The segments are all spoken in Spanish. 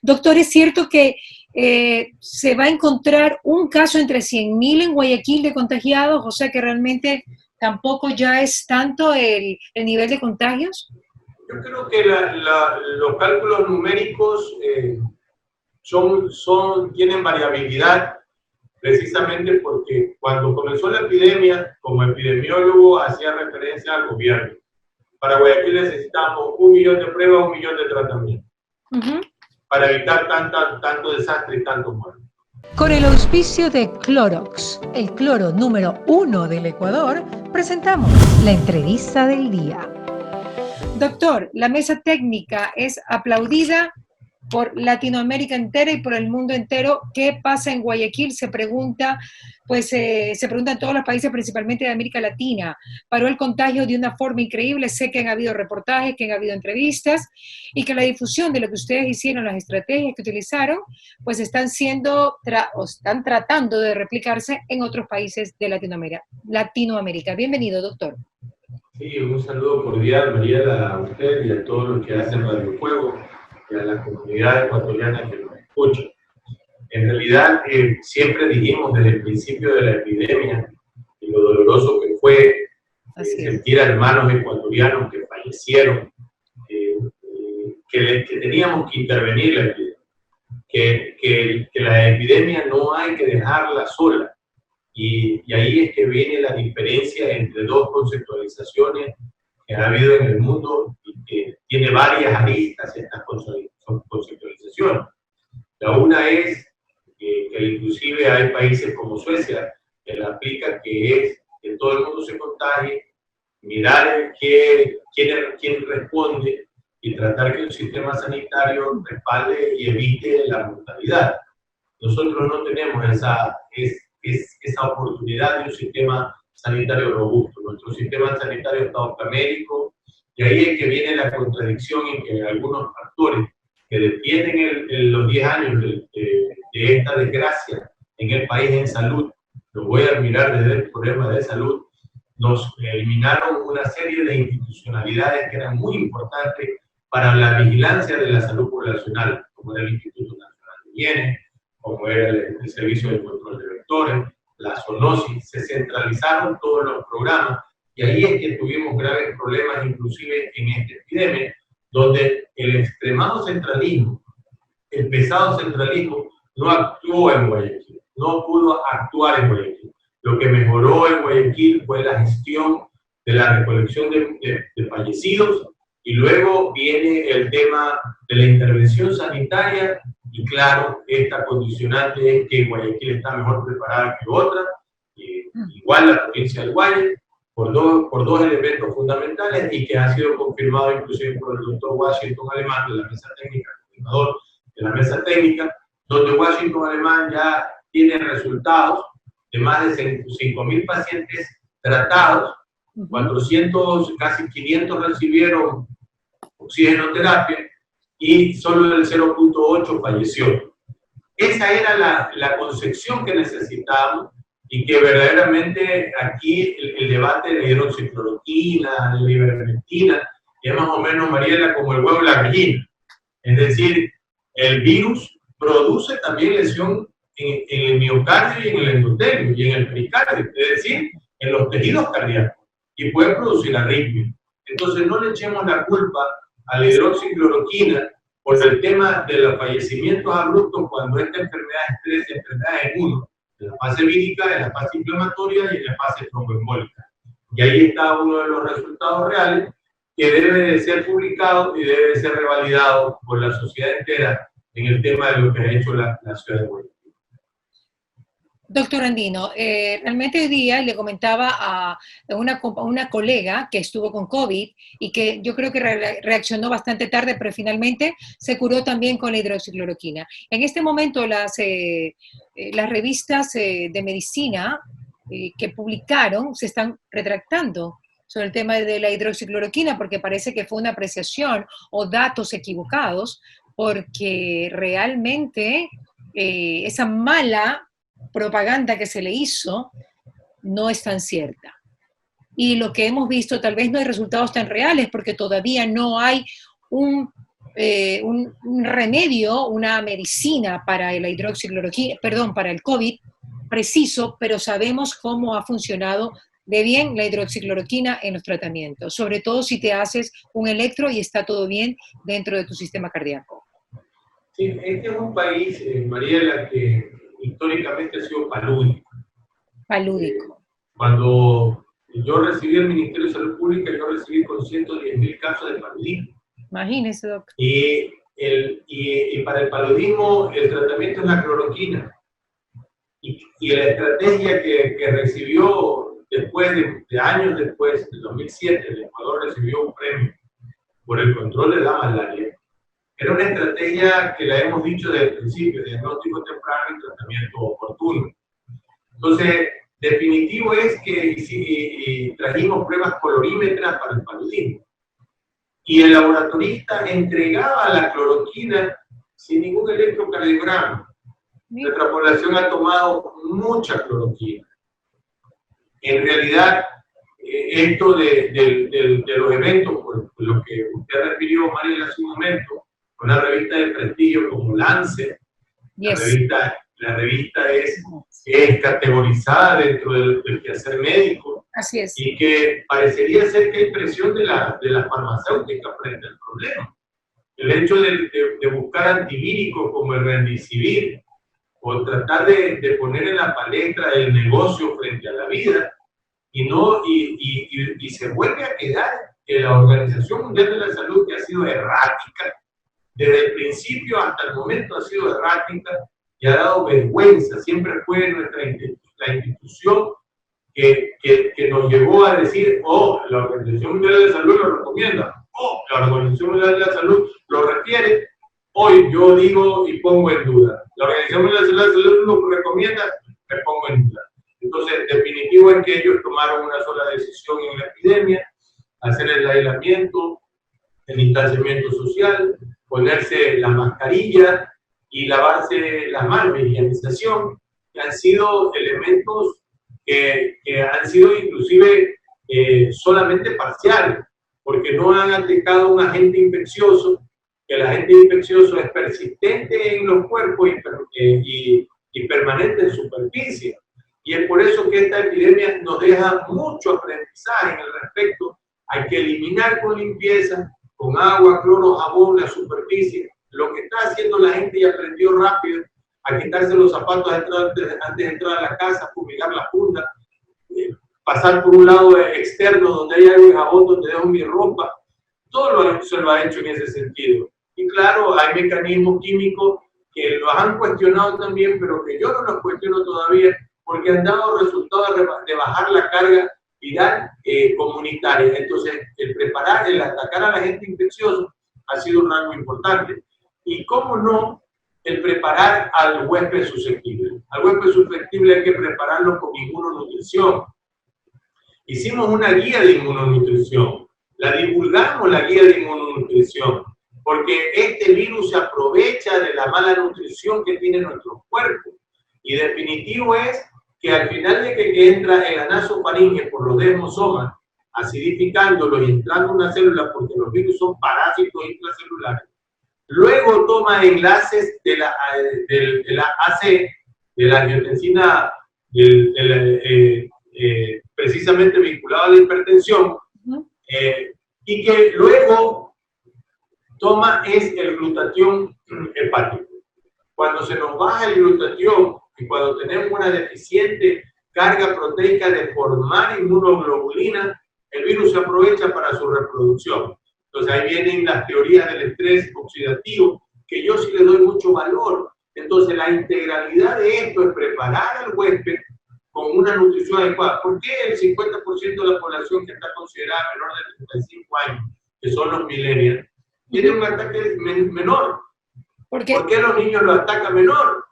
Doctor, ¿es cierto que se va a encontrar un caso entre 100.000 en Guayaquil de contagiados? O sea que realmente tampoco ya es tanto el nivel de contagios. Yo creo que los cálculos numéricos tienen variabilidad precisamente porque cuando comenzó la epidemia, como epidemiólogo hacía referencia al gobierno. Para Guayaquil necesitamos 1.000.000 de pruebas, 1.000.000 de tratamientos, para evitar tanto desastre y tanto muertos. Con el auspicio de Clorox, el cloro número 1 del Ecuador, presentamos la entrevista del día. Doctor, la mesa técnica es aplaudida por Latinoamérica entera y por el mundo entero. ¿Qué pasa en Guayaquil? Se pregunta, se pregunta en todos los países, principalmente de América Latina. Paró el contagio de una forma increíble. Sé que han habido reportajes, que han habido entrevistas y que la difusión de lo que ustedes hicieron, las estrategias que utilizaron, pues están están tratando de replicarse en otros países de Latinoamérica. Bienvenido, doctor. Sí, un saludo cordial, Mariela, a usted y a todos los que hacen Radio Fuego y a la comunidad ecuatoriana que nos escucha. En realidad, siempre dijimos desde el principio de la epidemia y lo doloroso que fue sentir a hermanos ecuatorianos que fallecieron, que teníamos que intervenir la epidemia, que la epidemia no hay que dejarla sola. Y ahí es que viene la diferencia entre dos conceptualizaciones que ha habido en el mundo y que tiene varias aristas estas conceptualizaciones. La una es que inclusive hay países como Suecia que la aplica, que es que todo el mundo se contagie, mirar quién responde y tratar que el sistema sanitario respalde y evite la mortalidad. Nosotros no tenemos esa oportunidad de un sistema sanitario robusto. Nuestro sistema sanitario está ocamérico, y ahí es que viene la contradicción en que algunos actores que detienen los 10 años de esta desgracia en el país en salud, lo voy a mirar desde el problema de salud, nos eliminaron una serie de institucionalidades que eran muy importantes para la vigilancia de la salud poblacional, como era el Instituto Nacional de Higiene, como era el Servicio de Control de Vectores, la zoonosis. Se centralizaron todos los programas y ahí es que tuvimos graves problemas, inclusive en esta epidemia, donde el extremado centralismo, el pesado centralismo, no actuó en Guayaquil, no pudo actuar en Guayaquil. Lo que mejoró en Guayaquil fue la gestión de la recolección de fallecidos, y luego viene el tema de la intervención sanitaria. Y claro, esta condicionante es que Guayaquil está mejor preparada que otra, igual la provincia del Guayas, por dos elementos fundamentales, y que ha sido confirmado inclusive por el doctor Washington Alemán de la mesa técnica, coordinador de la mesa técnica, donde Washington Alemán ya tiene resultados de más de 5.000 pacientes tratados, 400, casi 500 recibieron oxigenoterapia, y solo el 0.8 falleció. Esa era la concepción que necesitábamos, y que verdaderamente aquí el debate de la hidroxicloroquina, de la ivermectina, es más o menos, Mariela, como el huevo y la gallina. Es decir, el virus produce también lesión en el miocardio y en el endotelio y en el pericardio, es decir, en los tejidos cardíacos, y puede producir arritmia. Entonces no le echemos la culpa a la hidroxicloroquina por el tema de los fallecimientos abruptos cuando esta enfermedad es 3 enfermedades en uno, en la fase vírica, en la fase inflamatoria y en la fase tromboembólica. Y ahí está uno de los resultados reales que debe de ser publicado y debe de ser revalidado por la sociedad entera en el tema de lo que ha hecho la ciudad de Guayaquil. Doctor Andino, realmente hoy día le comentaba a una colega que estuvo con COVID y que yo creo que reaccionó bastante tarde, pero finalmente se curó también con la hidroxicloroquina. En este momento las revistas de medicina que publicaron se están retractando sobre el tema de la hidroxicloroquina porque parece que fue una apreciación o datos equivocados, porque realmente esa mala propaganda que se le hizo no es tan cierta. Y lo que hemos visto, tal vez no hay resultados tan reales porque todavía no hay un remedio, una medicina para la hidroxicloroquina, perdón, para el COVID preciso, pero sabemos cómo ha funcionado de bien la hidroxicloroquina en los tratamientos, sobre todo si te haces un electro y está todo bien dentro de tu sistema cardíaco. Sí, este es un país, Mariela, que históricamente ha sido palúdico. Palúdico. Cuando yo recibí el Ministerio de Salud Pública, yo recibí con 110.000 casos de paludismo. Imagínese, doctor. Y para el paludismo el tratamiento es la cloroquina. Y la estrategia que recibió después de años después, en 2007, el Ecuador recibió un premio por el control de la malaria. Era una estrategia que la hemos dicho desde el principio, diagnóstico temprano y tratamiento oportuno. Entonces, definitivo es que trajimos pruebas colorímetras para el paludismo. Y el laboratorista entregaba la cloroquina sin ningún electrocardiograma. Nuestra población ha tomado mucha cloroquina. En realidad, esto de los eventos, por lo que usted refirió, María, hace un momento, una revista de prestigio como Lancet, yes. La revista es categorizada dentro del quehacer médico. Así es. Y que parecería ser que hay presión de la farmacéutica frente al problema. El hecho de buscar antivíricos como el Remdesivir o tratar de poner en la palestra el negocio frente a la vida y se vuelve a quedar que la Organización Mundial de la Salud, que ha sido errática desde el principio hasta el momento, ha sido errática y ha dado vergüenza. Siempre fue la institución que nos llevó a decir, la Organización Mundial de la Salud lo recomienda, la Organización Mundial de la Salud lo refiere. Hoy yo digo y pongo en duda. La Organización Mundial de la Salud lo recomienda, me pongo en duda. Entonces, definitivo es que ellos tomaron una sola decisión en la epidemia: hacer el aislamiento, el distanciamiento social, ponerse la mascarilla y lavarse las manos, higienización, que han sido elementos que han sido inclusive solamente parciales, porque no han atacado un agente infeccioso, que el agente infeccioso es persistente en los cuerpos y permanente en superficie. Y es por eso que esta epidemia nos deja mucho aprendizaje en el respecto. Hay que eliminar con limpieza, con agua, cloro, jabón, la superficie. Lo que está haciendo la gente y aprendió rápido, a quitarse los zapatos antes de entrar a la casa, fumigar la funda, pasar por un lado externo donde hay algo de jabón, donde dejo mi ropa. Todo se lo ha hecho en ese sentido. Y claro, hay mecanismos químicos que los han cuestionado también, pero que yo no los cuestiono todavía, porque han dado resultados de bajar la carga viral comunitaria. Entonces, el atacar a la gente infecciosa ha sido un rango importante. Y cómo no, el preparar al huésped susceptible. Al huésped susceptible hay que prepararlo con inmunonutrición. Hicimos una guía de inmunonutrición, la divulgamos, la guía de inmunonutrición, porque este virus se aprovecha de la mala nutrición que tiene nuestro cuerpo. Y definitivo es que al final de que entra el anasofaringe por los desmosomas, acidificándolo y entrando en una célula, porque los virus son parásitos intracelulares, luego toma enlaces de la AC, de la angiotensina, precisamente vinculado a la hipertensión, y que luego toma el glutatión hepático. Cuando se nos baja el glutatión y cuando tenemos una deficiente carga proteica de formar inmunoglobulina, el virus se aprovecha para su reproducción. Entonces ahí vienen las teorías del estrés oxidativo, que yo sí le doy mucho valor. Entonces la integralidad de esto es preparar al huésped con una nutrición adecuada. ¿Por qué el 50% de la población que está considerada menor de 35 años, que son los millennials, tiene un ataque menor? ¿Por qué los niños lo atacan menor?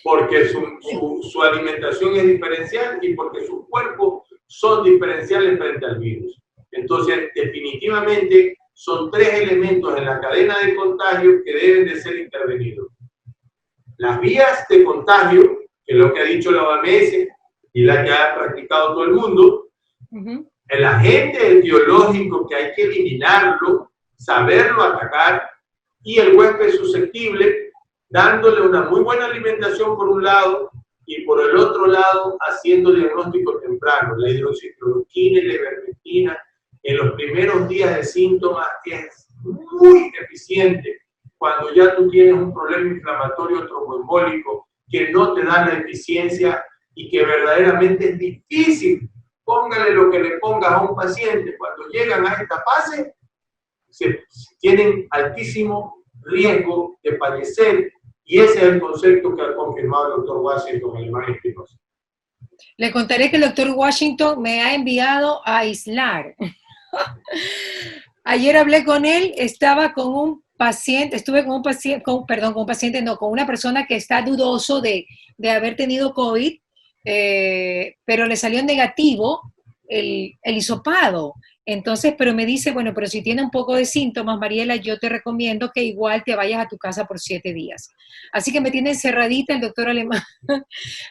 Porque su alimentación es diferencial y porque sus cuerpos son diferenciales frente al virus. Entonces, definitivamente, son tres elementos en la cadena de contagio que deben de ser intervenidos. Las vías de contagio, que es lo que ha dicho la OMS y la que ha practicado todo el mundo, el agente etiológico que hay que eliminarlo, saberlo atacar, y el huésped susceptible, dándole una muy buena alimentación por un lado, y por el otro lado, haciendo diagnóstico temprano. La hidroxicloroquina y la ivermectina en los primeros días de síntomas es muy eficiente cuando ya tú tienes un problema inflamatorio tromboembólico que no te da la eficiencia y que verdaderamente es difícil. Póngale lo que le pongas a un paciente, cuando llegan a esta fase, tienen altísimo riesgo de fallecer, y ese es el concepto que ha confirmado el doctor Washington, Alemán Espinosa. Le contaré que el doctor Washington me ha enviado a aislar. Ayer hablé con él, estaba con un paciente, estuve con un paciente, con una persona que está dudoso de haber tenido COVID, pero le salió negativo el hisopado. Entonces, pero me dice, bueno, pero si tiene un poco de síntomas, Mariela, yo te recomiendo que igual te vayas a tu casa por 7 días. Así que me tiene encerradita el doctor Alemán.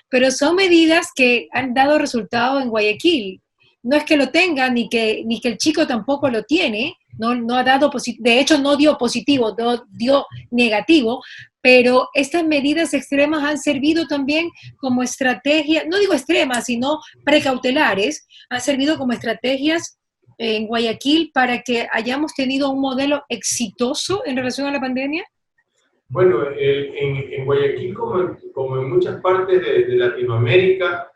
Pero son medidas que han dado resultado en Guayaquil. No es que lo tenga, ni que el chico tampoco lo tiene, no ha dado positivo, de hecho no dio positivo, dio negativo, pero estas medidas extremas han servido también como estrategia, no digo extremas, sino precautelares, han servido como estrategias en Guayaquil para que hayamos tenido un modelo exitoso en relación a la pandemia? Bueno, en Guayaquil, como en muchas partes de Latinoamérica,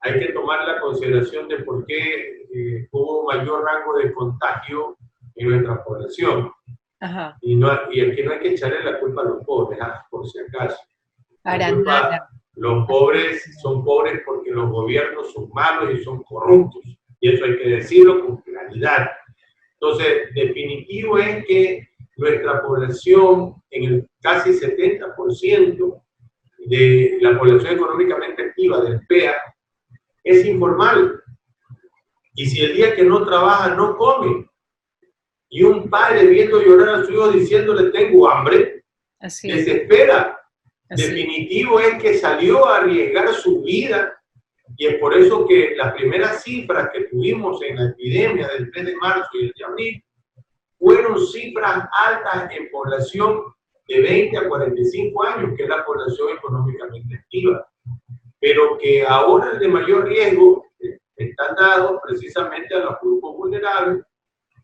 hay que tomar la consideración de por qué hubo mayor rango de contagio en nuestra población. Ajá. Y aquí no hay que echarle la culpa a los pobres, por si acaso. Para nada. Los pobres son pobres porque los gobiernos son malos y son corruptos. Y eso hay que decirlo con claridad. Entonces, definitivo es que nuestra población, en el casi 70% de la población económicamente activa del PEA, es informal. Y si el día que no trabaja no come, y un padre viendo llorar a su hijo diciéndole tengo hambre, desespera. Definitivo es que salió a arriesgar su vida. Y es por eso que las primeras cifras que tuvimos en la epidemia del mes de marzo y el de abril fueron cifras altas en población de 20 a 45 años, que es la población económicamente activa. Pero que ahora el de mayor riesgo están dados precisamente a los grupos vulnerables,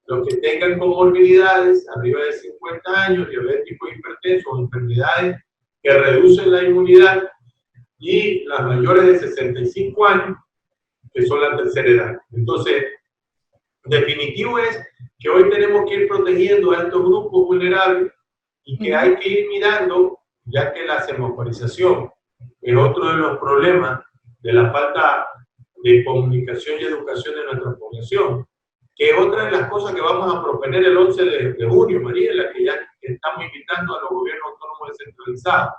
los que tengan comorbilidades arriba de 50 años, diabéticos, hipertensos o enfermedades que reducen la inmunidad, y las mayores de 65 años, que son la tercera edad. Entonces, definitivo es que hoy tenemos que ir protegiendo a estos grupos vulnerables y que hay que ir mirando, ya que la semaforización es otro de los problemas de la falta de comunicación y educación de nuestra población, que es otra de las cosas que vamos a proponer el 11 de junio, Mariela, que ya estamos invitando a los gobiernos autónomos descentralizados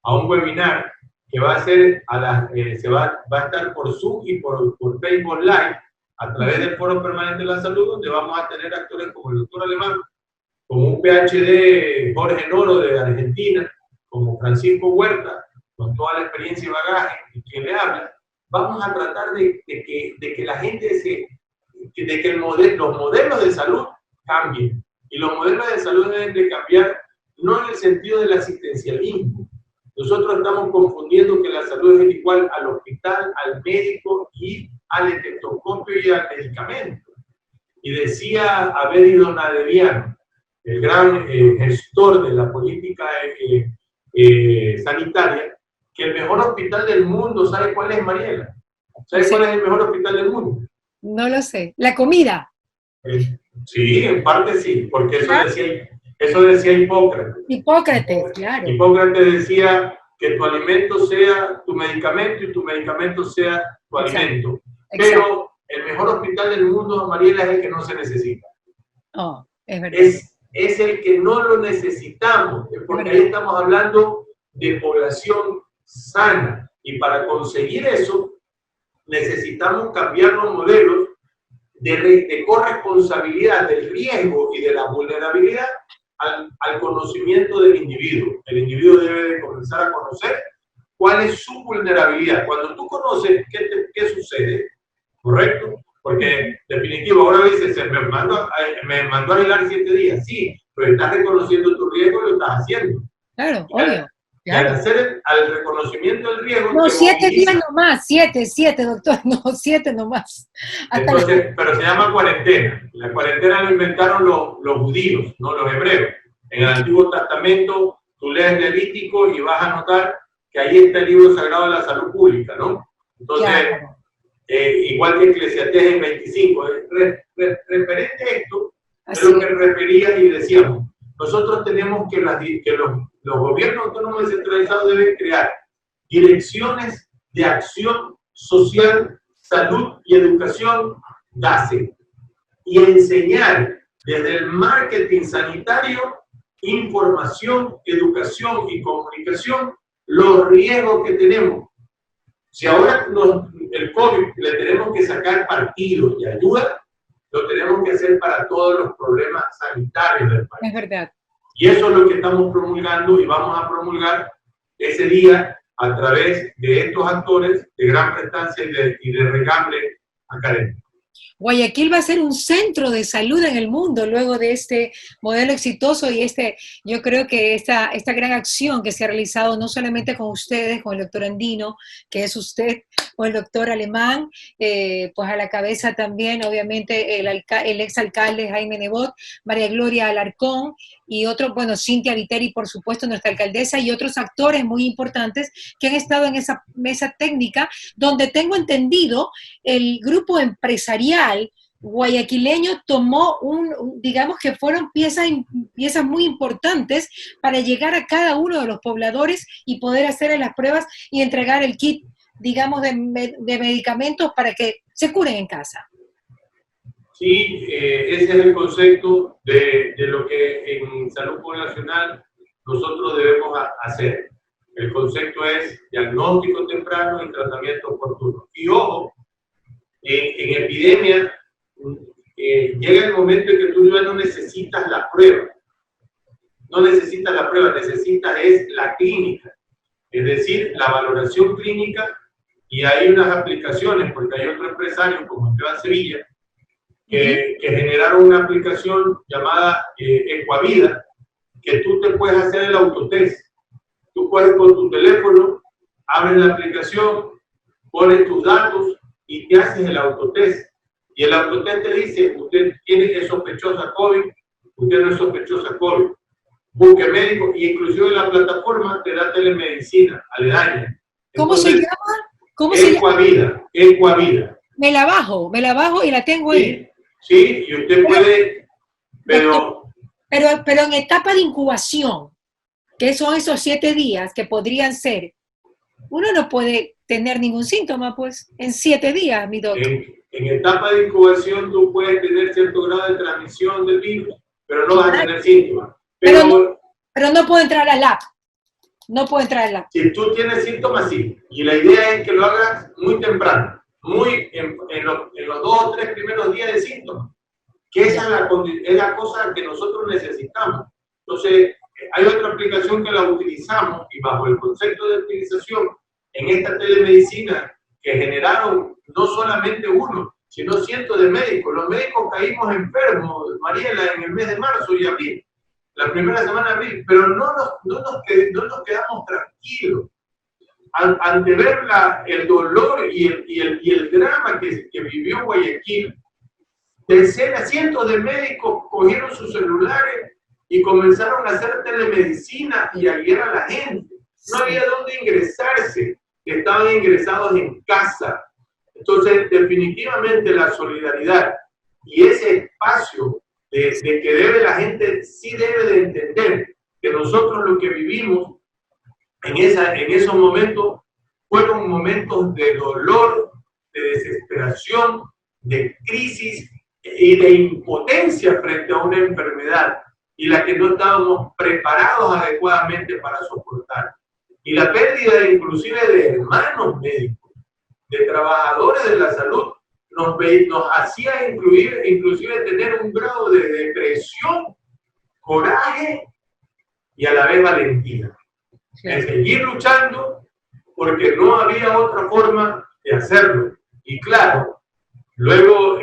a un webinar que va a ser va a estar por Zoom y por Facebook Live a través del Foro Permanente de la Salud, donde vamos a tener actores como el doctor Alemán, como un PhD Jorge Noro de Argentina, como Francisco Huerta, con toda la experiencia y bagaje, y quien le habla. Vamos a tratar de que la gente de que los modelos de salud cambien. Y los modelos de salud deben de cambiar no en el sentido del asistencialismo. Nosotros estamos confundiendo que la salud es igual al hospital, al médico y al estetoscopio y al medicamento. Y decía Abedi Donadeviano, el gran gestor de la política sanitaria, que el mejor hospital del mundo, ¿sabe cuál es, Mariela? ¿Sabe cuál es el mejor hospital del mundo? No lo sé. ¿La comida? Sí, en parte sí, porque eso decía Hipócrates. Hipócrates, claro. Hipócrates decía que tu alimento sea tu medicamento y tu medicamento sea tu alimento. Pero el mejor hospital del mundo, Mariela, es el que no se necesita. Oh, es verdad. Es el que no lo necesitamos, porque ahí estamos hablando de población sana. Y para conseguir eso, necesitamos cambiar los modelos de corresponsabilidad del riesgo y de la vulnerabilidad al conocimiento del individuo. El individuo debe de comenzar a conocer cuál es su vulnerabilidad. Cuando tú conoces qué sucede, ¿correcto? Porque, definitivo, ahora dices, me mandó a arreglar 7 días. Sí, pero estás reconociendo tu riesgo y lo estás haciendo. Claro, obvio. Y al Claro. hacer al reconocimiento del riesgo, No, te 7 días moviliza. nomás, 7, doctor, no, 7 nomás. Entonces, pero se llama cuarentena. La cuarentena lo inventaron los judíos, no los hebreos. En el Antiguo Testamento, tú lees Levítico y vas a notar que ahí está el libro sagrado de la salud pública, ¿no? Entonces, Claro. Igual que Eclesiastés en 25, referente a esto, Así es lo que refería y decíamos, nosotros tenemos que los gobiernos autónomos descentralizados deben crear direcciones de acción social, salud y educación, DASE, y enseñar desde el marketing sanitario, información, educación y comunicación, los riesgos que tenemos. Si ahora el COVID le tenemos que sacar partido y ayuda, lo tenemos que hacer para todos los problemas sanitarios del país. es verdad. Y eso es lo que estamos promulgando y vamos a promulgar ese día a través de estos actores de gran prestancia y de regambre académico. Guayaquil va a ser un centro de salud en el mundo luego de este modelo exitoso y yo creo que esta gran acción que se ha realizado no solamente con ustedes, con el doctor Andino, que es usted, con el doctor Alemán, pues a la cabeza también, obviamente, el exalcalde Jaime Nebot, María Gloria Alarcón y otro, bueno, Cintia Viteri, por supuesto, nuestra alcaldesa, y otros actores muy importantes que han estado en esa mesa técnica, donde tengo entendido el grupo empresarial guayaquileño tomó digamos que fueron piezas muy importantes para llegar a cada uno de los pobladores y poder hacer las pruebas y entregar el kit, digamos, de medicamentos para que se curen en casa. Sí, ese es el concepto de lo que en salud poblacional nosotros debemos hacer. El concepto es diagnóstico temprano y tratamiento oportuno. Y ojo, en epidemia llega el momento en que tú ya no necesitas la prueba. No necesitas la prueba, necesitas es la clínica. Es decir, la valoración clínica, y hay unas aplicaciones, porque hay otro empresario como Esteban Sevilla, que generaron una aplicación llamada Ecuavida, que tú te puedes hacer el autotest. Tú puedes con tu teléfono, abres la aplicación, pones tus datos y te haces el autotest. Y el autotest te dice, usted es sospechosa COVID, usted no es sospechosa COVID. Busque médico, y inclusive la plataforma te da telemedicina aledaña. ¿Cómo se llama? ¿Cómo Ecuavida, se llama? Ecuavida. Me la bajo y la tengo ahí. Sí, y usted puede, pero en etapa de incubación, que son esos 7 días que podrían ser, uno no puede tener ningún síntoma, pues, en 7 días, mi doctor. En etapa de incubación tú puedes tener cierto grado de transmisión del virus, pero no vas a tener síntomas. Pero no puedo entrar al lab. No puedo entrar al lab. Si tú tienes síntomas, sí. Y la idea es que lo hagas muy temprano. En los 2 o 3 primeros días de síntomas, que esa es la cosa que nosotros necesitamos. Entonces, hay otra aplicación que la utilizamos y bajo el concepto de utilización en esta telemedicina que generaron no solamente uno, sino cientos de médicos. Los médicos caímos enfermos, Mariela, en el mes de marzo y abril, la primera semana de abril, pero no nos quedamos tranquilos. Ante ver el dolor y el drama que vivió Guayaquil, cientos de médicos cogieron sus celulares y comenzaron a hacer telemedicina y a guiar a la gente. No había dónde ingresarse, estaban ingresados en casa. Entonces, definitivamente la solidaridad y ese espacio de que debe la gente, sí debe de entender que nosotros lo que vivimos en esos momentos fueron momentos de dolor, de desesperación, de crisis y de impotencia frente a una enfermedad y la que no estábamos preparados adecuadamente para soportar. Y la pérdida inclusive de hermanos médicos, de trabajadores de la salud, nos hacía inclusive tener un grado de depresión, coraje y a la vez valentía. De seguir luchando porque no había otra forma de hacerlo. Y claro, Luego,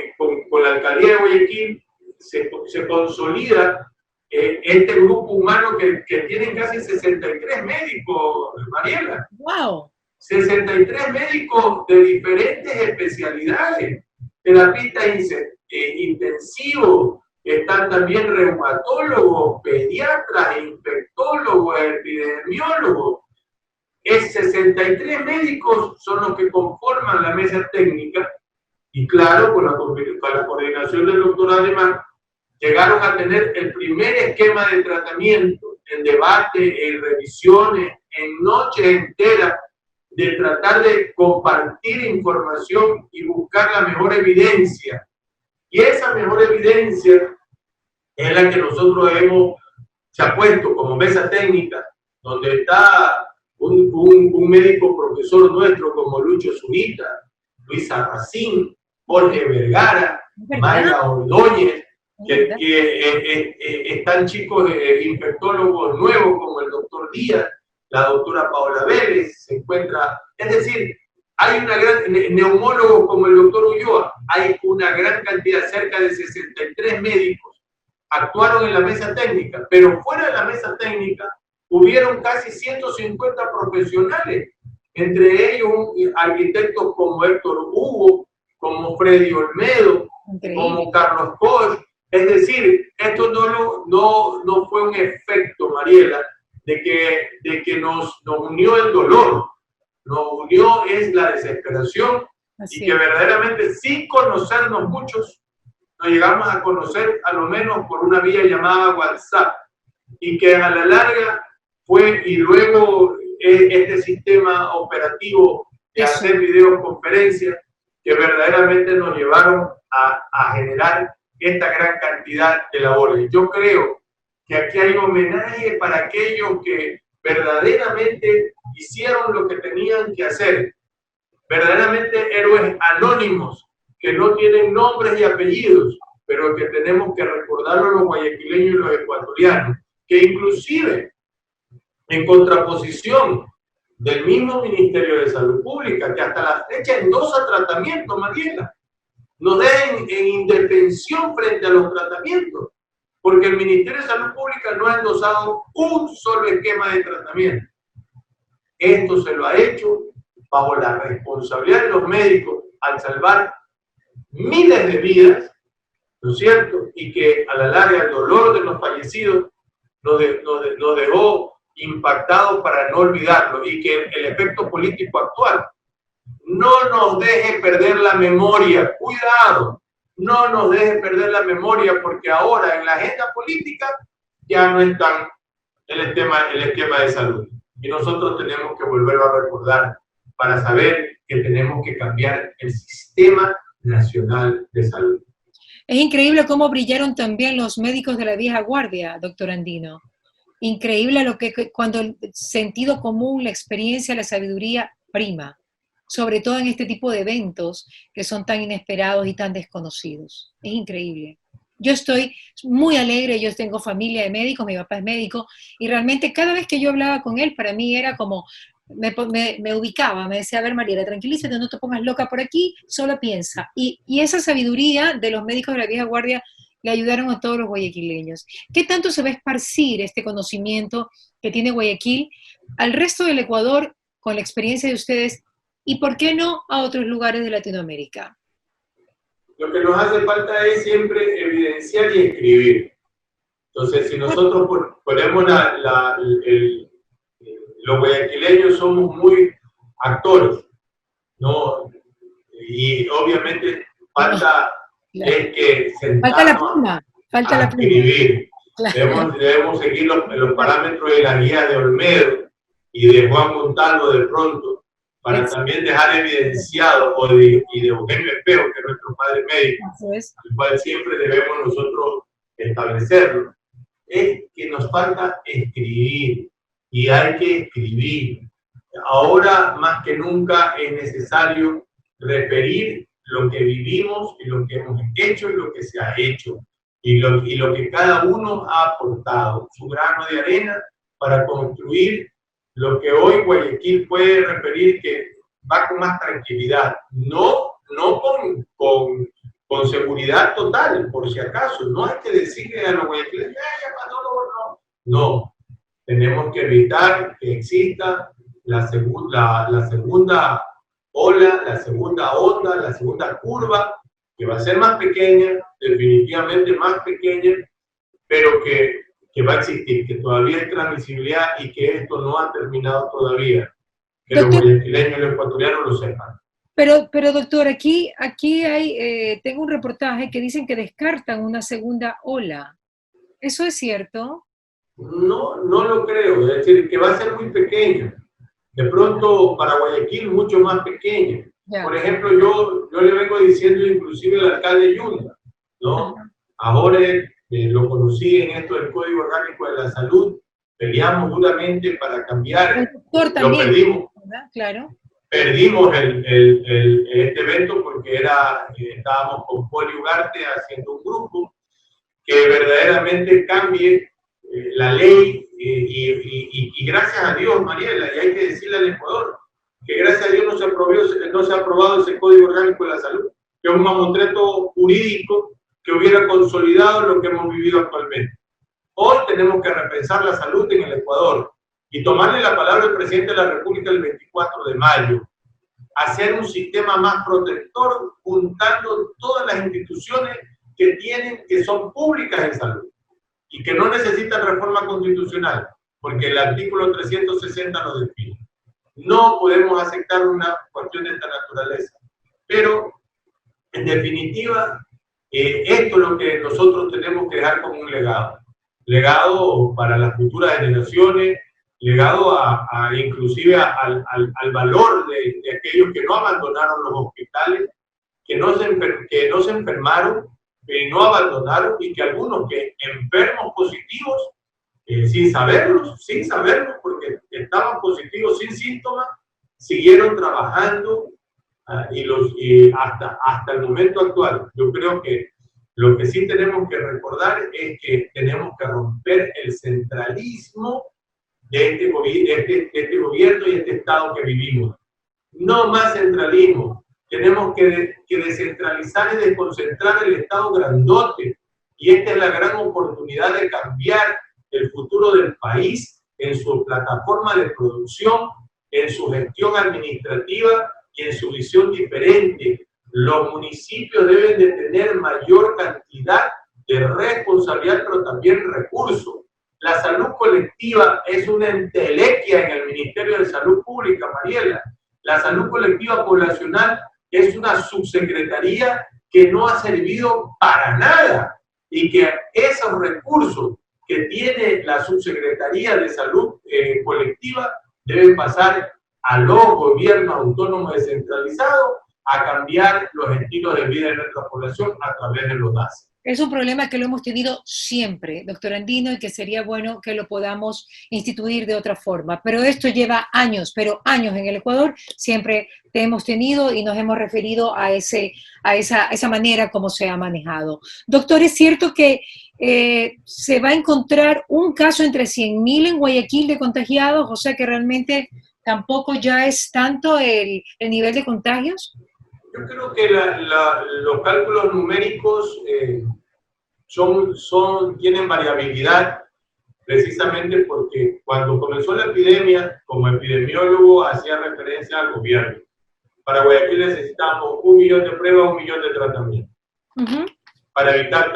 con la alcaldía de Guayaquil, se consolida este grupo humano que tienen casi 63 médicos, Mariela. ¡Wow! 63 médicos de diferentes especialidades, terapistas intensivos, están también reumatólogos, pediatras, infectólogos, epidemiólogos. 63 médicos son los que conforman la mesa técnica y claro, con la coordinación del doctor Alemán, llegaron a tener el primer esquema de tratamiento en debate, en revisiones, en noches enteras, de tratar de compartir información y buscar la mejor evidencia. Y esa mejor evidencia es la que nosotros se ha puesto como mesa técnica, donde está un médico profesor nuestro como Lucho Zurita, Luis Arracín, Jorge Vergara, Mayra Ordóñez, que están chicos infectólogos nuevos como el doctor Díaz, la doctora Paola Vélez, se encuentra, es decir, hay una gran, neumólogos como el doctor Ulloa, hay una gran cantidad, cerca de 63 médicos actuaron en la mesa técnica, pero fuera de la mesa técnica hubieron casi 150 profesionales, entre ellos arquitectos como Héctor Hugo, como Freddy Olmedo, como Carlos Koch. Es decir, esto no fue un efecto, Mariela, de que nos unió el dolor, nos unió es la desesperación. Así y que verdaderamente sin conocernos muchos, nos llegamos a conocer a lo menos por una vía llamada WhatsApp y que a la larga fue y luego este sistema operativo de hacer videoconferencias que verdaderamente nos llevaron a generar esta gran cantidad de labores. Yo creo que aquí hay homenaje para aquellos que verdaderamente hicieron lo que tenían que hacer, verdaderamente héroes anónimos que no tienen nombres y apellidos, pero que tenemos que recordarlo los guayaquileños y los ecuatorianos, que inclusive en contraposición del mismo Ministerio de Salud Pública, que hasta la fecha endosa tratamientos, Mariela, nos dejen en indefensión frente a los tratamientos, porque el Ministerio de Salud Pública no ha endosado un solo esquema de tratamiento. Esto se lo ha hecho bajo la responsabilidad de los médicos al salvar miles de vidas, ¿no es cierto? Y que a la larga el dolor de los fallecidos nos dejó impactados para no olvidarlo, y que el efecto político actual no nos deje perder la memoria. Cuidado, no nos deje perder la memoria, porque ahora en la agenda política ya no está el esquema de salud. Y nosotros tenemos que volverlo a recordar para saber que tenemos que cambiar el sistema nacional de salud. Es increíble cómo brillaron también los médicos de la vieja guardia, doctor Andino. Increíble cuando el sentido común, la experiencia, la sabiduría prima, sobre todo en este tipo de eventos que son tan inesperados y tan desconocidos. Es increíble. Yo estoy muy alegre, yo tengo familia de médicos, mi papá es médico, y realmente cada vez que yo hablaba con él, para mí era como, me ubicaba, me decía, a ver, Mariela, tranquilízate, no te pongas loca por aquí, solo piensa. Y esa sabiduría de los médicos de la vieja guardia le ayudaron a todos los guayaquileños. ¿Qué tanto se va a esparcir este conocimiento que tiene Guayaquil al resto del Ecuador con la experiencia de ustedes y por qué no a otros lugares de Latinoamérica? Lo que nos hace falta es siempre evidenciar y escribir. Entonces, si nosotros ponemos los guayaquileños somos muy actores, ¿no? Y obviamente falta es que sentarnos a escribir. Claro. Debemos seguir los parámetros de la guía de Olmedo y de Juan Montalvo de pronto, para también dejar evidenciado, y de Eugenio Espejo, que es nuestro padre médico, al cual siempre debemos nosotros establecerlo, es que nos falta escribir, y hay que escribir. Ahora más que nunca es necesario referir lo que vivimos y lo que hemos hecho y lo que se ha hecho, y lo que cada uno ha aportado, su grano de arena para construir lo que hoy Guayaquil puede referir que va con más tranquilidad, no con con seguridad total, por si acaso. No hay que decirle a los guayaquileños, ya pasó, no. Tenemos que evitar que exista la segunda ola, la segunda onda, la segunda curva, que va a ser más pequeña, definitivamente más pequeña, pero que va a existir, que todavía hay transmisibilidad y que esto no ha terminado todavía. Que los guayaquileños y los ecuatorianos lo sepan. Pero doctor, aquí hay, tengo un reportaje que dicen que descartan una segunda ola. ¿Eso es cierto? No lo creo, es decir, que va a ser muy pequeño. De pronto para Guayaquil mucho más pequeño. Ya. Por ejemplo, yo le vengo diciendo inclusive al alcalde Yunda, ¿no? Ahora lo conocí en esto del Código Orgánico de la Salud, peleamos duramente para cambiar. El doctor también, lo perdimos. ¿verdad? Claro. Perdimos este evento porque estábamos con Poli Ugarte haciendo un grupo que verdaderamente cambie la ley y gracias a Dios, Mariela, y hay que decirle al Ecuador, que gracias a Dios no se ha aprobado ese Código Orgánico de la Salud, que es un mamotreto jurídico que hubiera consolidado lo que hemos vivido actualmente. Hoy tenemos que repensar la salud en el Ecuador y tomarle la palabra al presidente de la República el 24 de mayo, hacer un sistema más protector, juntando todas las instituciones que son públicas en salud y que no necesitan reforma constitucional, porque el artículo 360 lo define. No podemos aceptar una cuestión de esta naturaleza, pero en definitiva, esto es lo que nosotros tenemos que dejar como un legado para las futuras generaciones, legado inclusive al valor de aquellos que no abandonaron los hospitales, que no se enfermaron, que no abandonaron, y que algunos que enfermos positivos, sin saberlo, porque estaban positivos sin síntomas, siguieron trabajando y hasta el momento actual. Yo creo que lo que sí tenemos que recordar es que tenemos que romper el centralismo de este gobierno y este Estado que vivimos. No más centralismo. Tenemos que descentralizar y desconcentrar el Estado grandote. Y esta es la gran oportunidad de cambiar el futuro del país en su plataforma de producción, en su gestión administrativa y en su visión diferente. Los municipios deben de tener mayor cantidad de responsabilidad, pero también recursos. La salud colectiva es una entelequia en el Ministerio de Salud Pública, Mariela. La salud colectiva poblacional es una subsecretaría que no ha servido para nada y que esos recursos que tiene la subsecretaría de salud colectiva deben pasar a los gobiernos autónomos descentralizados a cambiar los estilos de vida de nuestra población a través de los DAS. Es un problema que lo hemos tenido siempre, doctor Andino, y que sería bueno que lo podamos instituir de otra forma. Pero esto lleva años, en el Ecuador siempre te hemos tenido y nos hemos referido a esa manera como se ha manejado. Doctor, ¿es cierto que se va a encontrar un caso entre 100.000 en Guayaquil de contagiados? O sea que realmente tampoco ya es tanto el nivel de contagios. Yo creo que los cálculos numéricos tienen variabilidad, precisamente porque cuando comenzó la epidemia, como epidemiólogo hacía referencia al gobierno. Para Guayaquil necesitamos 1 millón de pruebas, 1 millón de tratamientos, para evitar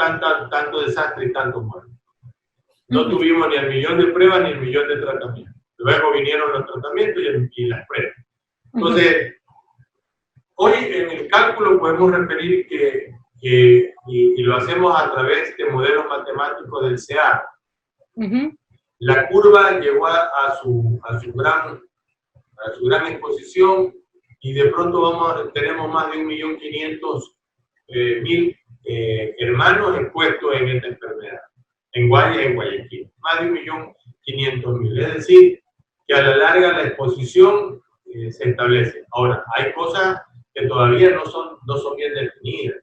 tanto desastre y tanto muertos. No tuvimos ni el 1 millón de pruebas ni el 1 millón de tratamientos. Luego vinieron los tratamientos y las pruebas. Entonces, hoy en el cálculo podemos referir y lo hacemos a través de modelos matemáticos del CEA. La curva llegó a su gran exposición y de pronto tenemos más de 1.500.000 hermanos expuestos en esta enfermedad, en Guayaquil. Más de 1.500.000. Es decir, que a la larga la exposición se establece. Ahora, hay cosas que todavía no son bien definidas.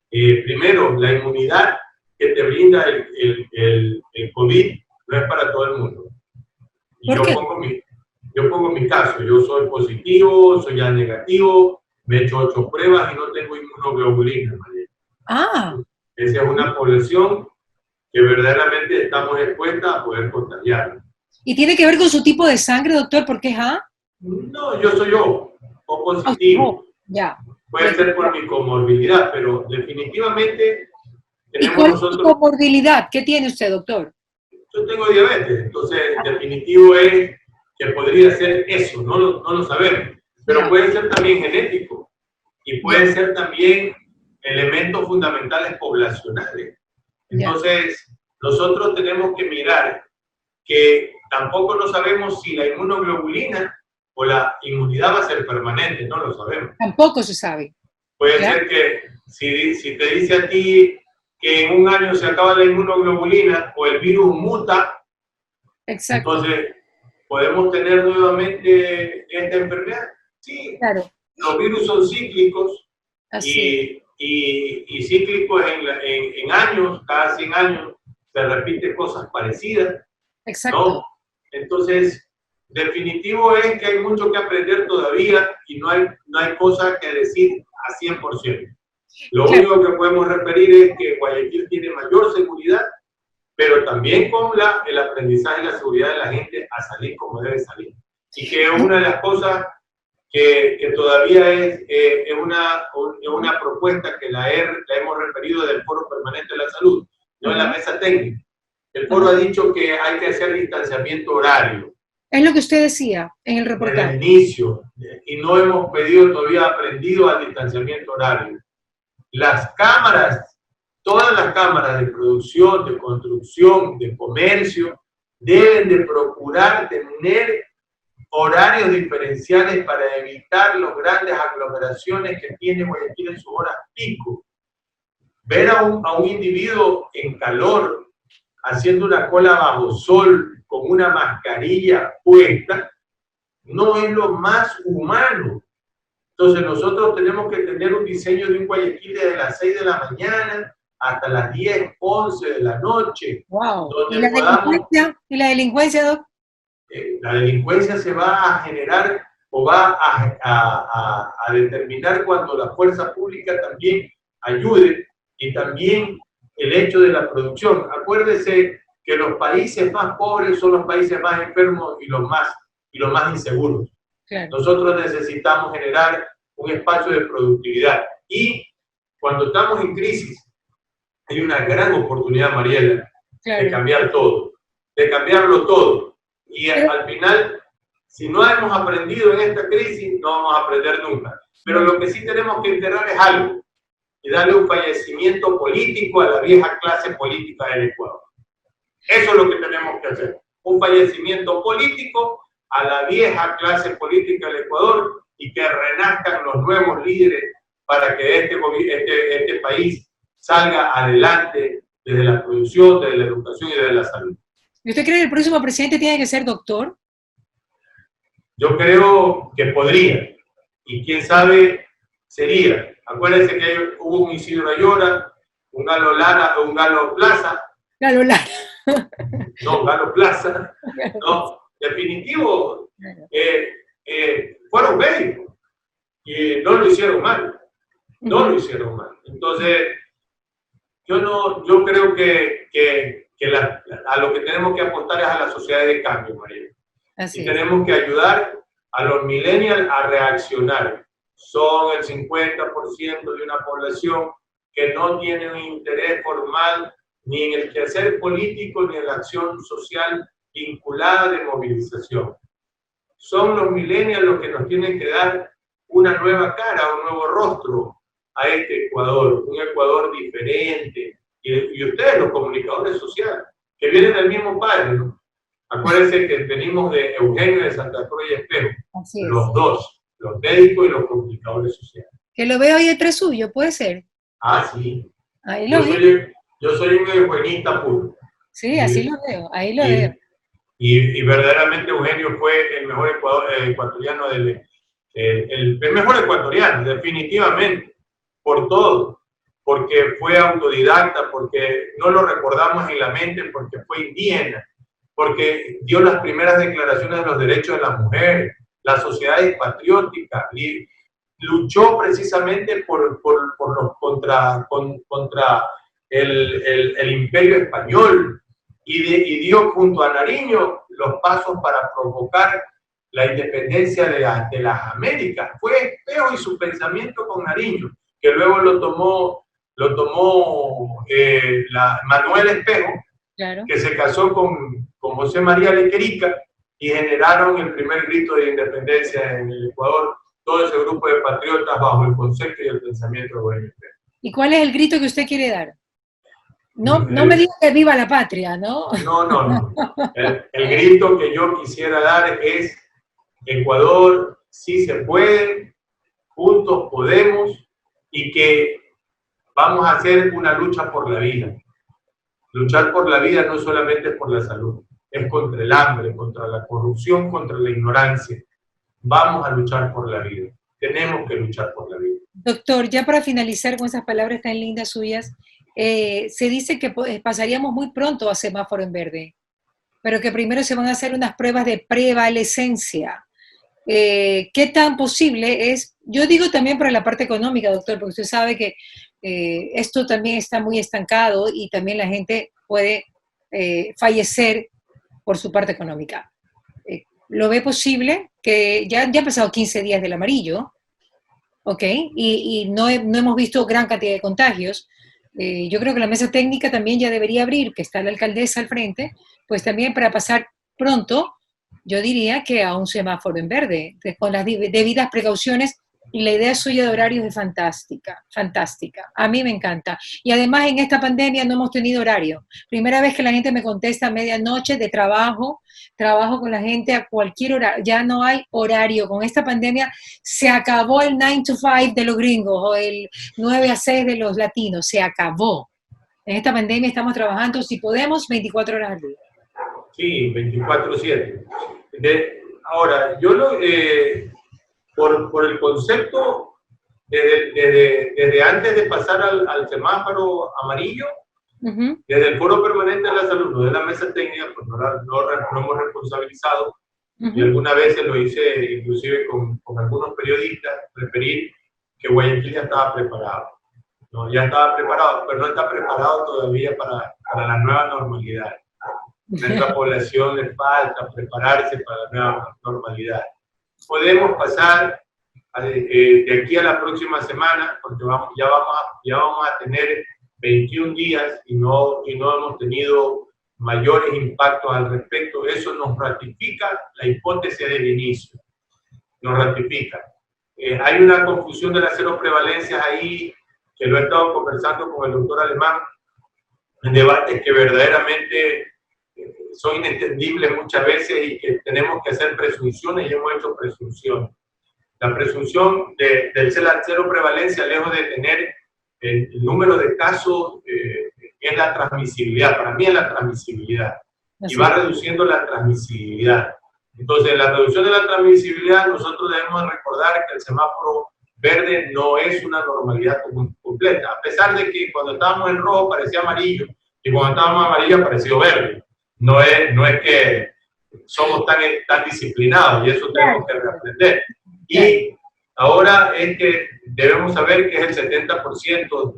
Primero, la inmunidad que te brinda el COVID no es para todo el mundo. Y yo pongo mi caso, yo soy positivo, soy ya negativo, Me he hecho 8 pruebas y no tengo inmunoglobulina, María. Ah, Esa es una población que verdaderamente estamos expuestas a poder contagiar. ¿y tiene que ver con su tipo de sangre, doctor? ¿Por qué es A? No, yo soy O Oh, positivo. ya. Puede ser por mi comorbilidad, pero definitivamente ¿Y tenemos cuál es su nosotros. comorbilidad? ¿Qué tiene usted, doctor? Yo tengo diabetes, entonces definitivo es que podría ser eso, no lo sabemos. Pero Ya. puede ser también genético y puede Ya. ser también elementos fundamentales poblacionales. Entonces, nosotros tenemos que mirar que tampoco no sabemos si la inmunoglobulina o la inmunidad va a ser permanente, no lo sabemos. Tampoco se sabe. Puede ¿Ya? ser que si te dice a ti que en un año se acaba la inmunoglobulina o el virus muta, Exacto. entonces podemos tener nuevamente esta enfermedad. Sí, Claro. los virus son cíclicos Así. y cíclicos en años, cada 100 años se repiten cosas parecidas, Exacto. ¿no? Entonces, definitivo es que hay mucho que aprender todavía y no hay cosas que decir a 100%. Lo Claro. único que podemos referir es que Guayaquil tiene mayor seguridad, pero también con el aprendizaje y la seguridad de la gente a salir como debe salir. Y que una de las cosas que todavía es una propuesta que la hemos referido del Foro Permanente de la Salud, no en la mesa técnica. El foro ha dicho que hay que hacer distanciamiento horario. Es lo que usted decía en el Desde reportaje. el inicio, y no hemos todavía aprendido al distanciamiento horario. Las cámaras, todas las cámaras de producción, de construcción, de comercio, deben de procurar tener horarios diferenciales para evitar las grandes aglomeraciones que tiene Guayaquil en sus horas pico. Ver a un individuo en calor haciendo una cola bajo sol con una mascarilla puesta no es lo más humano. Entonces nosotros tenemos que tener un diseño de un Guayaquil desde las 6 de la mañana hasta las 10, 11 de la noche. Wow. Donde ¿Y la delincuencia? ¿Y la delincuencia, doc? La delincuencia se va a generar o va a determinar cuando la fuerza pública también ayude y también el hecho de la producción. Acuérdese que los países más pobres son los países más enfermos y los más inseguros. Claro. Nosotros necesitamos generar un espacio de productividad. Y cuando estamos en crisis, hay una gran oportunidad, Mariela, Claro. de cambiar todo, de cambiarlo todo. Y al final, si no hemos aprendido en esta crisis, no vamos a aprender nunca. Pero lo que sí tenemos que enterrar es algo, y darle un fallecimiento político a la vieja clase política del Ecuador. Eso es lo que tenemos que hacer. Un fallecimiento político a la vieja clase política del Ecuador y que renazcan los nuevos líderes para que este país salga adelante desde la producción, desde la educación y desde la salud. ¿Y usted cree que el próximo presidente tiene que ser doctor? Yo creo que podría, y quién sabe sería. Acuérdense que hubo un Isidro Ayora, un Galo Lara o un Galo Plaza. Galo Lara. No, Galo Plaza. No, definitivo, fueron médicos y no lo hicieron mal. No lo hicieron mal. Entonces, yo creo que a lo que tenemos que apostar es a la sociedad de cambio, María. Así y es. tenemos que ayudar a los millennials a reaccionar. Son el 50% de una población que no tiene un interés formal ni en el quehacer político ni en la acción social vinculada de movilización. Son los millennials los que nos tienen que dar una nueva cara, un nuevo rostro a este Ecuador, un Ecuador diferente. Y ustedes, los comunicadores sociales, que vienen del mismo padre, ¿no? Acuérdense que venimos de Eugenio de Santa Cruz y Espejo, los dos, los médicos y los comunicadores sociales. Que lo veo ahí detrás suyo, puede ser. Ah, sí. Ahí lo veo. Yo soy un eugenista puro. Sí, así lo veo, ahí lo veo. Y verdaderamente Eugenio fue el mejor ecuatoriano, el mejor ecuatoriano, definitivamente, por todo. Porque fue autodidacta, porque no lo recordamos en la mente, porque fue indígena, porque dio las primeras declaraciones de los derechos de las mujeres, las sociedades patrióticas, luchó precisamente contra el Imperio Español y dio junto a Nariño los pasos para provocar la independencia de las Américas. Fue Espejo y su pensamiento con Nariño, que luego lo tomó Manuel Espejo, claro, que se casó con José María Lequerica y generaron el primer grito de independencia en el Ecuador, todo ese grupo de patriotas bajo el concepto y el pensamiento de Eugenio Espejo. ¿Y cuál es el grito que usted quiere dar? No me diga que viva la patria, ¿no? No. El grito que yo quisiera dar es: Ecuador sí se puede, juntos podemos, y que vamos a hacer una lucha por la vida. Luchar por la vida no solamente es por la salud, es contra el hambre, contra la corrupción, contra la ignorancia. Vamos a luchar por la vida. Tenemos que luchar por la vida. Doctor, ya para finalizar con esas palabras tan lindas suyas, se dice que pasaríamos muy pronto a semáforo en verde, pero que primero se van a hacer unas pruebas de prevalecencia. ¿Qué tan posible es? Yo digo también para la parte económica, doctor, porque usted sabe que esto también está muy estancado y también la gente puede fallecer por su parte económica. ¿Lo ve posible? Que ya han pasado 15 días del amarillo, ¿ok? Y no hemos visto gran cantidad de contagios. Yo creo que la mesa técnica también ya debería abrir, que está la alcaldesa al frente, pues también para pasar pronto, yo diría que a un semáforo en verde, con las debidas precauciones, y la idea suya de horarios es fantástica, fantástica. A mí me encanta. Y además en esta pandemia no hemos tenido horario. Primera vez que la gente me contesta a medianoche de trabajo con la gente a cualquier hora. Ya no hay horario. Con esta pandemia se acabó el 9 to 5 de los gringos o el 9 a 6 de los latinos. Se acabó. En esta pandemia estamos trabajando, si podemos, 24 horas al día. Sí, 24/7. Ahora, yo por el concepto, desde antes de pasar al semáforo amarillo, desde el Foro Permanente de la Salud, no de la mesa técnica, pues no hemos responsabilizado, y algunas veces lo hice inclusive con algunos periodistas, referir que Guayaquil ya estaba preparado. ¿No? Ya estaba preparado, pero no está preparado todavía para la nueva normalidad. A nuestra población le falta prepararse para la nueva normalidad. Podemos pasar de aquí a la próxima semana, porque ya vamos a tener 21 días y no hemos tenido mayores impactos al respecto. Eso nos ratifica la hipótesis del inicio, nos ratifica. Hay una confusión de las cero prevalencias ahí, que lo he estado conversando con el doctor Alemán, en debates que verdaderamente son inentendibles muchas veces y que tenemos que hacer presunciones y hemos hecho presunciones. La presunción del cero prevalencia, lejos de tener el número de casos, es la transmisibilidad. Para mí es la transmisibilidad. Y va reduciendo la transmisibilidad. Entonces, en la reducción de la transmisibilidad, nosotros debemos recordar que el semáforo verde no es una normalidad completa. A pesar de que cuando estábamos en rojo parecía amarillo y cuando estábamos amarillo pareció verde. No es que somos tan disciplinados y eso tenemos que reaprender. Y ahora es que debemos saber que es el 70%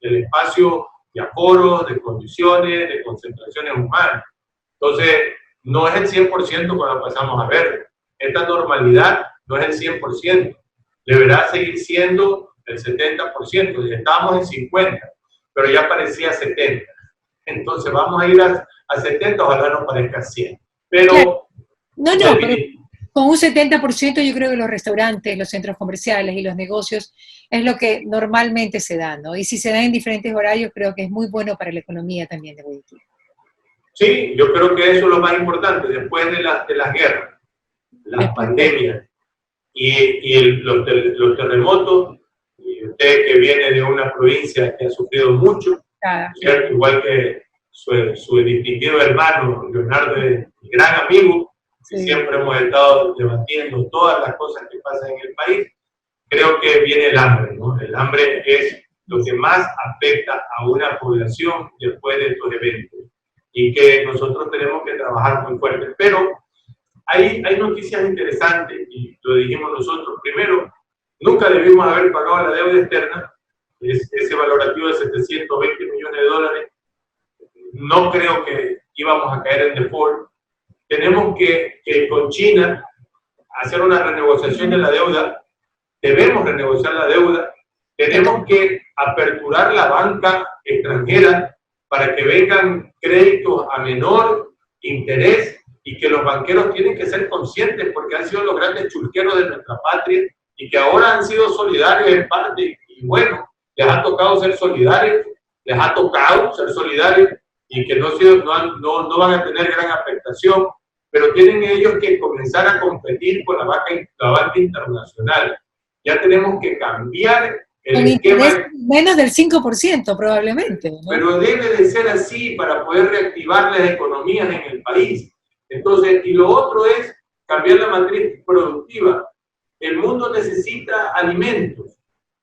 del espacio de aforo, de condiciones, de concentraciones humanas. Entonces, no es el 100% cuando pasamos a verde. Esta normalidad no es el 100%. Deberá seguir siendo el 70%. Ya estábamos en 50%, pero ya parecía 70%. Entonces vamos a ir a 70, ojalá no parezca 100. Pero, pero con un 70% yo creo que los restaurantes, los centros comerciales y los negocios es lo que normalmente se da, ¿no? Y si se da en diferentes horarios, creo que es muy bueno para la economía también de Guayaquil. Sí, yo creo que eso es lo más importante. Después de las guerras, las pandemias y los terremotos, y usted que viene de una provincia que ha sufrido mucho, ¿cierto? Igual que su distinguido hermano Leonardo, mi gran amigo, sí. Siempre hemos estado debatiendo todas las cosas que pasan en el país. Creo que viene el hambre, ¿no? El hambre es lo que más afecta a una población después de estos eventos y que nosotros tenemos que trabajar muy fuerte. Pero hay noticias interesantes y lo dijimos nosotros. Primero, Nunca debimos haber pagado la deuda externa, ese valorativo de 720 millones de dólares. No creo que íbamos a caer en default. Tenemos que con China hacer una renegociación de la deuda. Debemos renegociar la deuda. Tenemos que aperturar la banca extranjera para que vengan créditos a menor interés, y que los banqueros tienen que ser conscientes, porque han sido los grandes chulqueros de nuestra patria y que ahora han sido solidarios en parte, y bueno, les ha tocado ser solidarios, y que no van a tener gran afectación, pero tienen ellos que comenzar a competir con la banca internacional. Ya tenemos que cambiar el esquema. Menos del 5% probablemente, ¿no? Pero debe de ser así para poder reactivar las economías en el país. Entonces, y lo otro es cambiar la matriz productiva. El mundo necesita alimentos.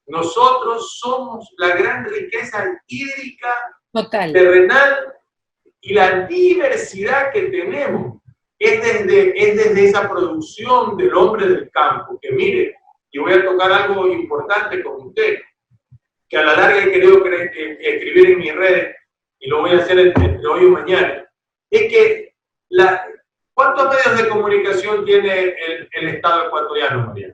Nosotros somos la gran riqueza hídrica, total, terrenal, y la diversidad que tenemos es desde esa producción del hombre del campo. Que mire, y voy a tocar algo importante con usted, que a la larga he querido escribir en mis redes, y lo voy a hacer entre hoy y mañana, es que ¿cuántos medios de comunicación tiene el Estado ecuatoriano, María?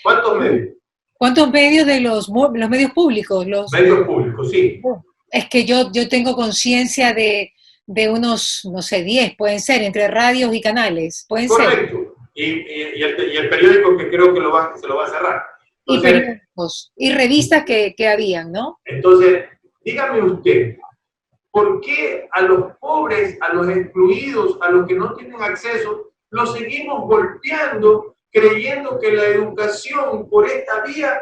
¿Cuántos medios? ¿Cuántos medios de los medios públicos? Medios públicos, sí. Es que yo tengo conciencia de unos, no sé, 10, pueden ser, entre radios y canales, pueden ser. Correcto. Y el periódico, que creo que se lo va a cerrar. Entonces, y periódicos, y revistas que habían, ¿no? Entonces, dígame usted, ¿por qué a los pobres, a los excluidos, a los que no tienen acceso, los seguimos golpeando, creyendo que la educación por esta vía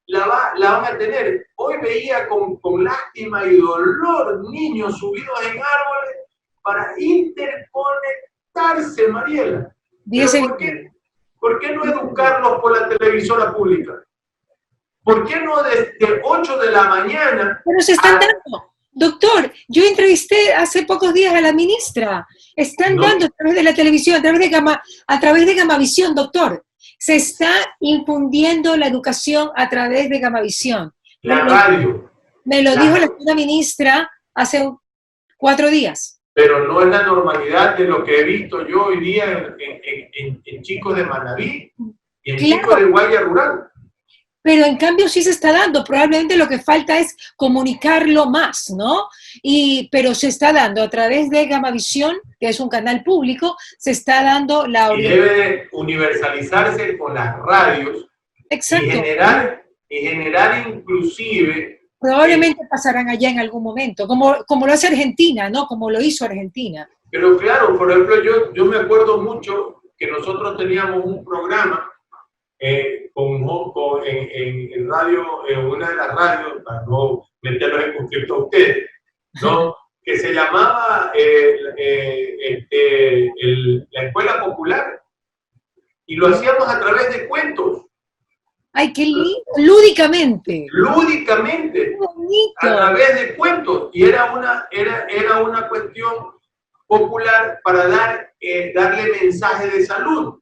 la van a tener? Hoy veía con lástima y dolor niños subidos en árboles para interconectarse, Mariela. ¿Por qué no educarlos por la televisora pública? ¿Por qué no desde 8 de la mañana? Pero se están dando. Doctor, yo entrevisté hace pocos días a la ministra. Están dando a través de la televisión, a través de Gamavisión, doctor. Se está infundiendo la educación a través de Gamavisión. La radio. Me lo dijo la señora ministra hace 4 días. Pero no es la normalidad de lo que he visto yo hoy día en chicos de Manabí y en chicos de Guaya Rural. Pero en cambio sí se está dando. Probablemente lo que falta es comunicarlo más, ¿no? Pero se está dando a través de Gamavisión, que es un canal público, se está dando la... Y debe universalizarse con las radios. Exacto. Y generar inclusive... Probablemente pasarán allá en algún momento, como lo hace Argentina, ¿no? Como lo hizo Argentina. Pero claro, por ejemplo, yo me acuerdo mucho que nosotros teníamos un programa en radio, en una de las radios, para no meterlos en conflicto a ustedes, ¿no? Que se llamaba la Escuela Popular, y lo hacíamos a través de cuentos. ¡Ay, qué lindo! Lúdicamente. Lúdicamente. A través de cuentos. Y era una cuestión popular para darle mensaje de salud.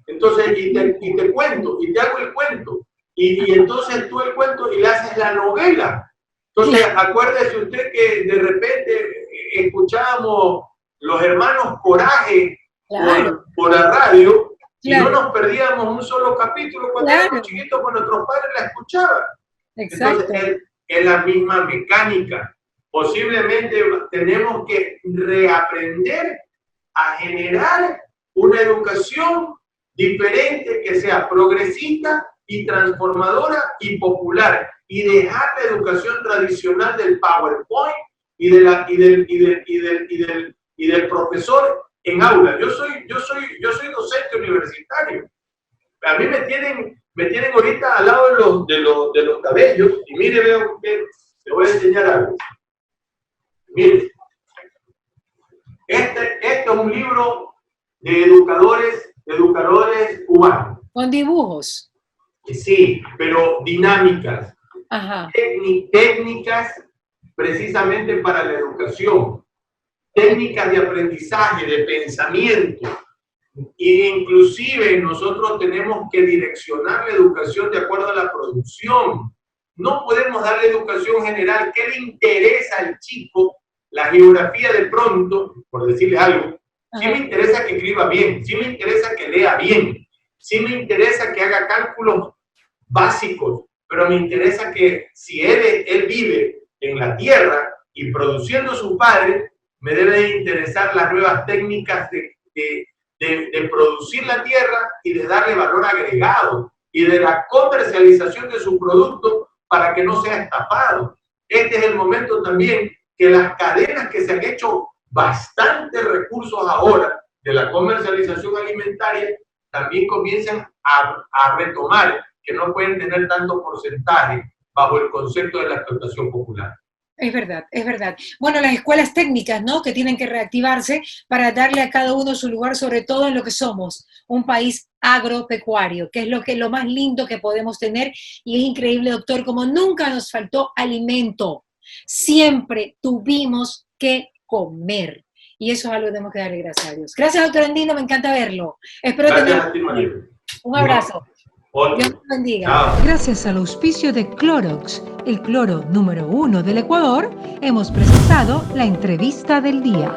Entonces, y te cuento, y te hago el cuento. Y entonces tú el cuento y le haces la novela. Entonces, acuérdese usted que de repente escuchábamos los hermanos Coraje por la radio. Claro. Y no nos perdíamos un solo capítulo cuando éramos chiquitos, cuando nuestros padres la escuchaban. Exacto. Entonces, es la misma mecánica. Posiblemente tenemos que reaprender a generar una educación diferente, que sea progresista y transformadora y popular, y dejar la educación tradicional del PowerPoint y del profesor en aula. Yo soy docente universitario. A mí me tienen ahorita al lado de los cabellos, y mire, veo que le voy a enseñar algo. Mire, este es un libro de educadores cubanos. Con dibujos. Sí, pero dinámicas. Ajá. Técnicas precisamente para la educación. Técnicas de aprendizaje, de pensamiento. E inclusive nosotros tenemos que direccionar la educación de acuerdo a la producción. No podemos darle educación general. ¿Qué le interesa al chico? La geografía de pronto, por decirle algo, sí me interesa que escriba bien, sí me interesa que lea bien, sí me interesa que haga cálculos básicos, pero me interesa que si él vive en la tierra y produciendo a su padre, me debe de interesar las nuevas técnicas de producir la tierra y de darle valor agregado y de la comercialización de su producto para que no sea estafado. Este es el momento también que las cadenas que se han hecho bastantes recursos ahora de la comercialización alimentaria también comienzan a retomar que no pueden tener tanto porcentaje bajo el concepto de la explotación popular. Es verdad, es verdad. Bueno, las escuelas técnicas, ¿no? Que tienen que reactivarse para darle a cada uno su lugar, sobre todo en lo que somos, un país agropecuario, que es lo más lindo que podemos tener. Y es increíble, doctor, como nunca nos faltó alimento. Siempre tuvimos que comer. Y eso es algo que tenemos que darle gracias a Dios. Gracias, doctor Andino, me encanta verlo. Espero tener un abrazo. Dios te bendiga. Gracias al auspicio de Clorox, el cloro número 1 del Ecuador, hemos presentado la entrevista del día.